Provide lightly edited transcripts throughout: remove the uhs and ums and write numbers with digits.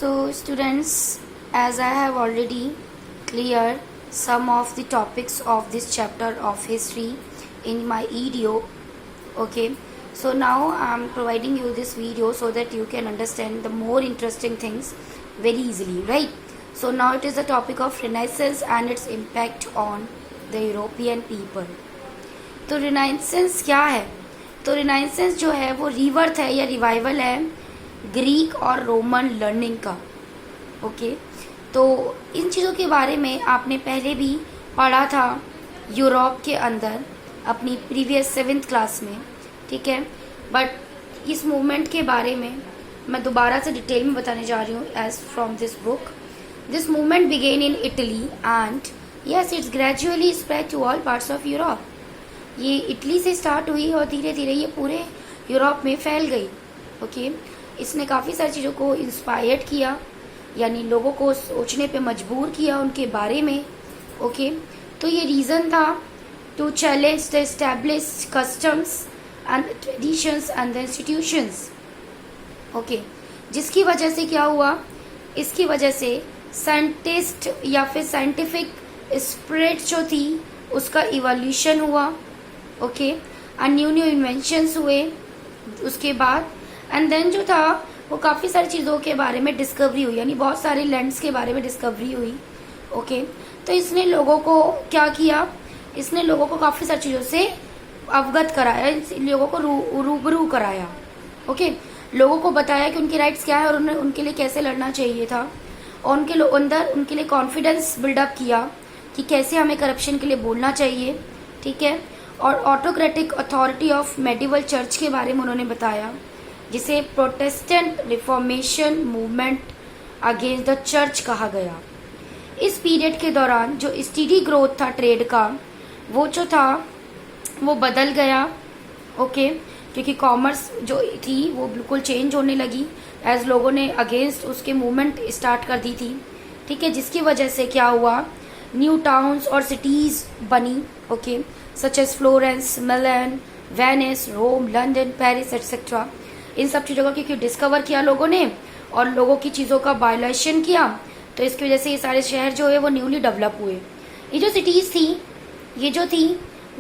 So students, as I have already cleared some of the topics of this chapter of history in my video, okay, so now I am providing you this video so that you can understand the more interesting things very easily, right? So now it is the topic of Renaissance and its impact on the European people. तो renaissance क्या है? तो renaissance जो है वो रीवर्थ है या revival है ग्रीक और रोमन लर्निंग का। ओके, तो इन चीज़ों के बारे में आपने पहले भी पढ़ा था यूरोप के अंदर अपनी प्रीवियस 7th क्लास में, ठीक है। बट इस मूवमेंट के बारे में मैं दोबारा से डिटेल में बताने जा रही हूँ as from this book. This movement begin in Italy and yes it's gradually spread to all parts of Europe. ये इटली से स्टार्ट हुई और धीरे धीरे ये पूरे यूरोप में फैल गई। ओके, इसने काफ़ी सारी चीज़ों को इंस्पायर्ड किया, यानी लोगों को सोचने पे मजबूर किया उनके बारे में। ओके, तो ये रीज़न था to challenge the established customs and traditions and the institutions. Okay, जिसकी वजह से क्या हुआ, इसकी वजह से साइंटिस्ट या फिर साइंटिफिक स्पिरिट जो थी उसका इवोल्यूशन हुआ। Okay, and new new inventions हुए उसके बाद, एंड देन जो था वो काफ़ी सारी चीज़ों के बारे में डिस्कवरी हुई, यानी बहुत सारे लैंड्स के बारे में डिस्कवरी हुई। ओके, तो इसने लोगों को क्या किया, इसने लोगों को काफ़ी सारी चीज़ों से अवगत कराया, लोगों को रूबरू कराया। ओके, लोगों को बताया कि उनके राइट्स क्या है और उन्हें उनके लिए कैसे लड़ना चाहिए था, और उनके अंदर उनके लिए कॉन्फिडेंस बिल्डअप किया कि कैसे हमें करप्शन के लिए बोलना चाहिए, ठीक है। और autocratic authority of medieval church के बारे में उन्होंने बताया, जिसे Protestant reformation movement against the church कहा गया। इस पीरियड के दौरान जो स्टीडी ग्रोथ था ट्रेड का, वो जो था वो बदल गया। ओके, क्योंकि कॉमर्स जो थी वो बिल्कुल चेंज होने लगी एज लोगों ने अगेंस्ट उसके मूवमेंट स्टार्ट कर दी थी, ठीक है। जिसकी वजह से क्या हुआ, न्यू टाउन्स और सिटीज़ बनी, ओके, सच एज फ्लोरेंस, मिलान, वेनिस, रोम, लंदन, पेरिस एटसेट्रा। इन सब चीज़ों का क्योंकि डिस्कवर किया लोगों ने और लोगों की चीज़ों का वायलेशन किया, तो इसकी वजह से ये सारे शहर जो है वो न्यूली डेवलप हुए। ये जो सिटीज़ थी, ये जो थी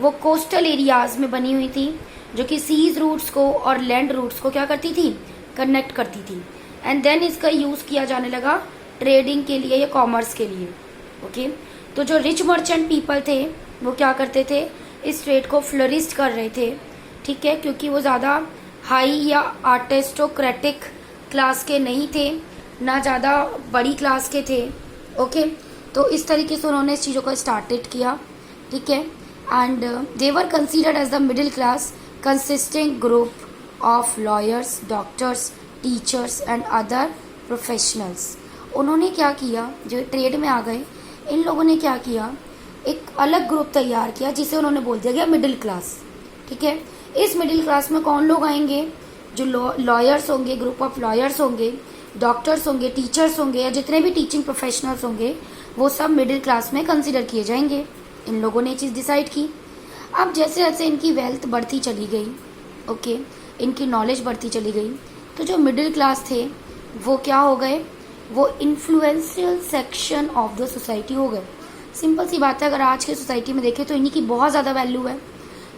वो कोस्टल एरियाज में बनी हुई थी, जो कि सीज रूट्स को और लैंड रूट्स को क्या करती थी, कनेक्ट करती थी। एंड देन इसका यूज़ किया जाने लगा ट्रेडिंग के लिए या कॉमर्स के लिए। ओके, तो जो रिच मर्चेंट पीपल थे वो क्या करते थे, इस ट्रेड को फ्लरिस्ट कर रहे थे, ठीक है, क्योंकि वो ज़्यादा हाई या आर्टिस्टोक्रेटिक क्लास के नहीं थे, ना ज़्यादा बड़ी क्लास के थे। ओके, तो इस तरीके से उन्होंने इस चीज़ों को स्टार्टेड किया, ठीक है। And they were considered as the middle class consisting group of lawyers, doctors, teachers and other professionals. उन्होंने क्या किया, जो ट्रेड में आ गए, इन लोगों ने क्या किया, एक अलग ग्रुप तैयार किया जिसे उन्होंने बोल दिया गया मिडिल क्लास, ठीक है। इस मिडिल क्लास में कौन लोग आएंगे, जो लॉयर्स होंगे, ग्रुप ऑफ लॉयर्स होंगे, डॉक्टर्स होंगे, टीचर्स होंगे, या जितने भी टीचिंग प्रोफेशनल्स होंगे वो सब मिडिल क्लास में कंसिडर किए जाएंगे। इन लोगों ने ये चीज़ डिसाइड की। अब जैसे जैसे इनकी वेल्थ बढ़ती चली गई, ओके, इनकी नॉलेज बढ़ती चली गई, तो जो मिडिल क्लास थे वो क्या हो गए, वो influential section of the society हो गए। सिंपल सी बात है, अगर आज के सोसाइटी में देखें तो इन्हीं की बहुत ज़्यादा वैल्यू है।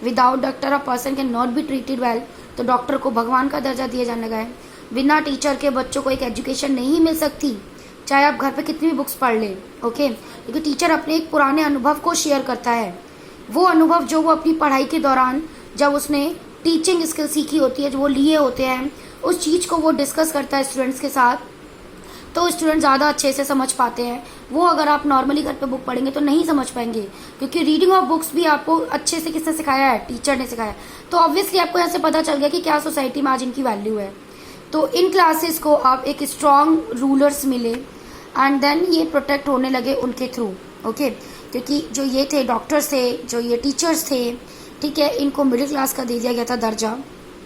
Without doctor a person can not be treated well, तो डॉक्टर को भगवान का दर्जा दिया जाने लगा है। बिना टीचर के बच्चों को एक एजुकेशन नहीं मिल सकती, चाहे आप घर पे कितनी भी बुक्स पढ़ लें, ओके, क्योंकि टीचर अपने एक पुराने अनुभव को शेयर करता है। वो अनुभव जो वो अपनी पढ़ाई के दौरान जब उसने टीचिंग स्किल सीखी होती है, जो वो लिए होते हैं, उस चीज़ को वो डिस्कस करता है स्टूडेंट्स के साथ, तो स्टूडेंट ज़्यादा अच्छे से समझ पाते हैं। वो अगर आप नॉर्मली घर पे बुक पढ़ेंगे तो नहीं समझ पाएंगे, क्योंकि रीडिंग ऑफ बुक्स भी आपको अच्छे से किसने सिखाया है, टीचर ने सिखाया। तो ऑब्वियसली आपको यहाँ से पता चल गया कि क्या सोसाइटी में आज इनकी वैल्यू है। तो इन क्लासेस को आप एक स्ट्रॉन्ग रूलर्स मिले एंड देन ये प्रोटेक्ट होने लगे उनके थ्रू। ओके, क्योंकि जो ये थे डॉक्टर्स थे, जो ये टीचर्स थे, ठीक है, इनको मिडिल क्लास का दे दिया गया था दर्जा।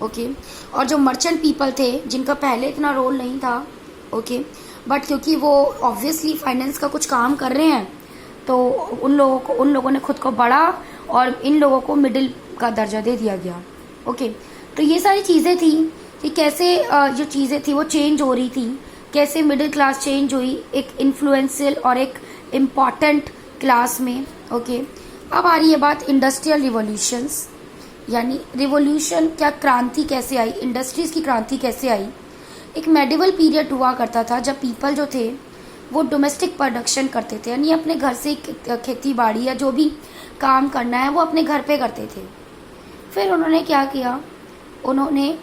ओके, और जो मर्चेंट पीपल थे जिनका पहले इतना रोल नहीं था, ओके, बट क्योंकि वो ऑब्वियसली फाइनेंस का कुछ काम कर रहे हैं, तो उन लोगों ने खुद को बढ़ा और इन लोगों को मिडिल का दर्जा दे दिया गया। ओके, तो ये सारी चीज़ें थी कि कैसे जो चीज़ें थी वो चेंज हो रही थी कैसे मिडिल क्लास चेंज हुई एक इन्फ्लुएंशियल और एक इम्पॉर्टेंट क्लास में। ओके, अब आ रही है बात इंडस्ट्रियल रिवॉल्यूशंस, यानी रिवॉल्यूशन क्या, क्रांति कैसे आई, इंडस्ट्रीज की क्रांति कैसे आई। एक मेडिवल पीरियड हुआ करता था जब पीपल जो थे वो डोमेस्टिक प्रोडक्शन करते थे, यानी अपने घर से खेती बाड़ी या जो भी काम करना है वो अपने घर पे करते थे। फिर उन्होंने क्या किया, उन्होंने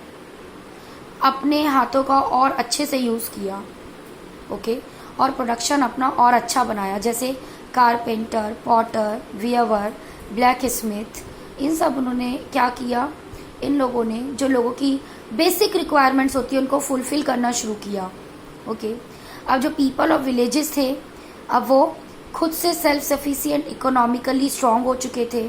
अपने हाथों का और अच्छे से यूज़ किया। ओके, और प्रोडक्शन अपना और अच्छा बनाया, जैसे carpenter, potter, weaver, blacksmith, इन सब उन्होंने क्या किया, इन लोगों ने जो लोगों की बेसिक रिक्वायरमेंट्स होती है उनको फुलफिल करना शुरू किया। ओके, अब जो पीपल ऑफ विलेजेस थे अब वो खुद से सेल्फ सफिशिएंट, इकोनॉमिकली स्ट्रांग हो चुके थे।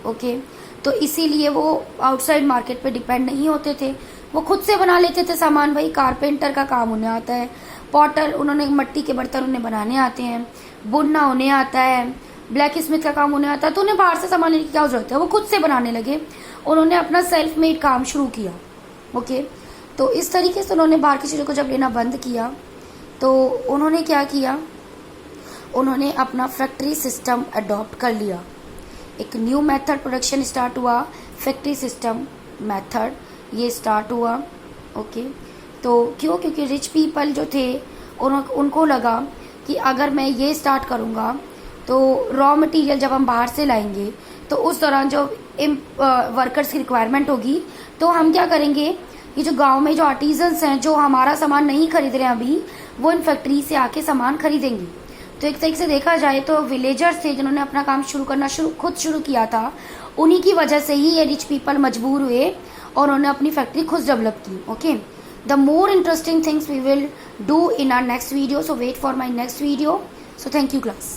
ओके, तो इसीलिए वो आउटसाइड मार्केट पे डिपेंड नहीं होते थे, वो खुद से बना लेते थे सामान। भाई कारपेंटर का काम उन्हें आता है, पॉटर उन्होंने मट्टी के बर्तन उन्हें बनाने आते हैं, बुनना उन्हें आता है, ब्लैक स्मिथ का काम उन्हें आता है, तो उन्हें बाहर से सामान लेने की क्या जरूरत है, वो खुद से बनाने लगे। उन्होंने अपना सेल्फ मेड काम शुरू किया। ओके, तो इस तरीके से उन्होंने बाहर की चीज़ों को जब लेना बंद किया तो उन्होंने क्या किया, उन्होंने अपना फैक्ट्री सिस्टम अडॉप्ट कर लिया। एक न्यू मेथड प्रोडक्शन स्टार्ट हुआ, फैक्ट्री सिस्टम मेथड ये स्टार्ट हुआ। ओके, तो क्यों, क्योंकि रिच पीपल जो थे उनको लगा कि अगर मैं ये स्टार्ट करूँगा तो रॉ मटेरियल जब हम बाहर से लाएंगे तो उस दौरान जो वर्कर्स की रिक्वायरमेंट होगी, तो हम क्या करेंगे, ये जो गांव में जो आर्टिजन्स हैं जो हमारा सामान नहीं खरीद रहे हैं अभी, वो इन फैक्ट्री से आके सामान खरीदेंगे। तो एक तरीके से देखा जाए तो विलेजर्स थे जिन्होंने अपना काम खुद शुरू किया था, उन्हीं की वजह से ही ये रिच पीपल मजबूर हुए और उन्होंने अपनी फैक्ट्री खुद डेवलप की। Okay, the more interesting things we will do in our next video, so wait for my next video. So thank you class.